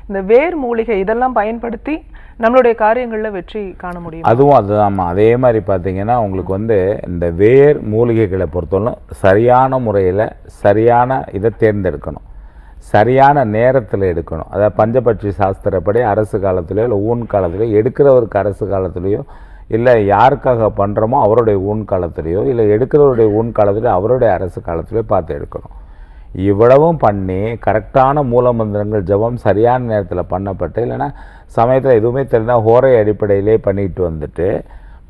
இந்த வேர் மூலிகை இதெல்லாம் பயன்படுத்தி நம்மளுடைய காரியங்கள்ல வெற்றி காண முடியும். அதுவும் அதுதான். அதே மாதிரி பார்த்தீங்கன்னா உங்களுக்கு வந்து இந்த வேர் மூலிகைகளை பொறுத்தவரை சரியான முறையில் சரியான இதை தேர்ந்தெடுக்கணும், சரியான நேரத்தில் எடுக்கணும். அதாவது பஞ்சபட்சி சாஸ்திரப்படி அரசு காலத்திலையோ இல்லை ஊன் காலத்திலையோ, எடுக்கிறவருக்கு அரசு காலத்திலையோ இல்லை யாருக்காக பண்ணுறோமோ அவருடைய ஊன் காலத்திலையோ இல்லை எடுக்கிறவருடைய ஊன் காலத்திலையோ அவருடைய அரசு காலத்திலையோ பார்த்து எடுக்கணும். இவ்வளவும் பண்ணி கரெக்டான மூலமந்திரங்கள் ஜபம் சரியான நேரத்தில் பண்ணப்பட்டு, இல்லைன்னா சமயத்தில் எதுவுமே தெரிந்தால் ஹோரை அடிப்படையிலே பண்ணிட்டு வந்துட்டு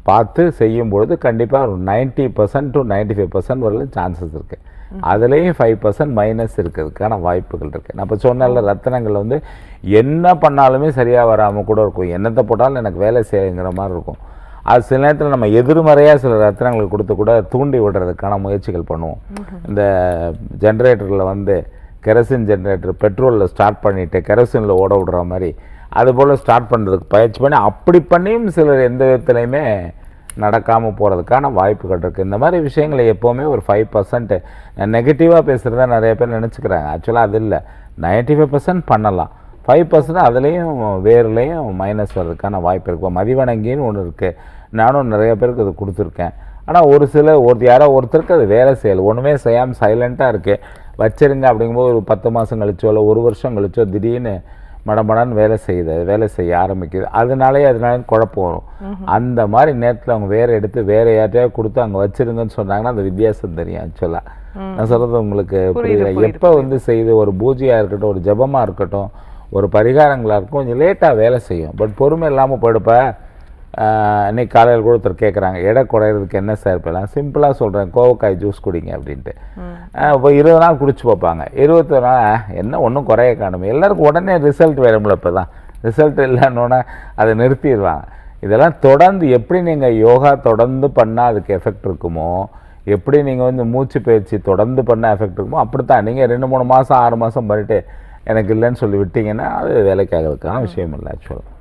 பார்த்து செய்யும்பொழுது கண்டிப்பாக ஒரு 90% to 95% வரலும் சான்சஸ் இருக்குது. அதுலேயும் 5% மைனஸ் இருக்கிறதுக்கான வாய்ப்புகள் இருக்குது. நான் இப்போ சொன்ன ரத்தினங்கள் வந்து என்ன பண்ணாலுமே சரியாக வராமல் கூட இருக்கும். என்னத்தை போட்டாலும் எனக்கு வேலை செய்யுங்கிற மாதிரி இருக்கும். அது சில நேரத்தில் நம்ம எதிர்மறையாக சில ரத்தினங்களை கொடுத்து கூட தூண்டி விடுறதுக்கான முயற்சிகள் பண்ணுவோம். இந்த ஜென்ரேட்டரில் வந்து கெரசின் ஜென்ரேட்டர் பெட்ரோலில் ஸ்டார்ட் பண்ணிவிட்டு கெரசினில் ஓட விடுற மாதிரி அதுபோல் ஸ்டார்ட் பண்ணுறதுக்கு பயிற்சி பண்ணி அப்படி பண்ணியும் சிலர் எந்த விதத்துலையுமே நடக்காமல் போகிறதுக்கான வாய்ப்புகள் இருக்குது. இந்த மாதிரி விஷயங்களை எப்போவுமே ஒரு 5% நெகட்டிவாக பேசுகிறதா நிறைய பேர் நினச்சிக்கிறாங்க. ஆக்சுவலாக அது இல்லை, 95% பண்ணலாம், 5% அதுலேயும் வேறுலேயும் மைனஸ் வர்றதுக்கான வாய்ப்பு இருக்குது. மதிவணங்கின்னு ஒன்று இருக்குது, நானும் நிறைய பேருக்கு அது கொடுத்துருக்கேன். ஆனால் யாரோ ஒருத்தருக்கு அது வேலை செய்யலை, ஒன்றுமே செய்யாமல் சைலண்ட்டாக இருக்குது, வச்சுருங்க அப்படிங்கும்போது ஒரு 10 மாதம் கழிச்சோ இல்லை 1 வருஷம் கழிச்சோ திடீர்னு மடமடான்னு வேலை செய்ய ஆரம்பிக்குது. அதனால குழப்பம் வரும். அந்த மாதிரி நேரத்தில் அவங்க எடுத்து யார்ட்டையா கொடுத்து அங்கே வச்சுருங்கன்னு சொன்னாங்கன்னா அந்த வித்தியாசம் தெரியும். ஆக்சுவலாக நான் சொல்கிறது உங்களுக்கு புரியல. எப்போ வந்து செய்து ஒரு பூஜையாக இருக்கட்டும், ஒரு ஜபமாக இருக்கட்டும், ஒரு பரிகாரங்களாக இருக்கும், கொஞ்சம் லேட்டாக வேலை செய்யும். பட் பொறுமை இல்லாமல் போயிடுப்ப. இன்னைக்கு காலையில் கூட ஒருத்தர் கேட்குறாங்க, எடை குறையிறதுக்கு என்ன சார் பண்ணலாம்? சிம்பிளாக சொல்கிறேன், கோவக்காய் ஜூஸ் குடிங்க அப்படின்ட்டு. இப்போ 20 நாள் குடிச்சு பார்ப்பாங்க, 21 நாள் என்ன ஒன்றும் குறைய காணுமே. எல்லாருக்கும் உடனே ரிசல்ட் வேணும்ல. இப்போ தான் ரிசல்ட் இல்லைன்னொன்னே அதை நிறுத்திடுவாங்க. இதெல்லாம் தொடர்ந்து எப்படி நீங்கள் யோகா தொடர்ந்து பண்ணால் அதுக்கு எஃபெக்ட் இருக்குமோ, எப்படி நீங்கள் வந்து மூச்சு பயிற்சி தொடர்ந்து பண்ணால் எஃபெக்ட் இருக்குமோ, அப்படித்தான் நீங்கள் 2-3 மாதம் 6 மாதம் பண்ணிட்டு எனக்கு இல்லைன்னு சொல்லி விட்டீங்கன்னா அது வேலைக்காகிறதுக்கான விஷயம் இல்லை. ஆக்சுவலாக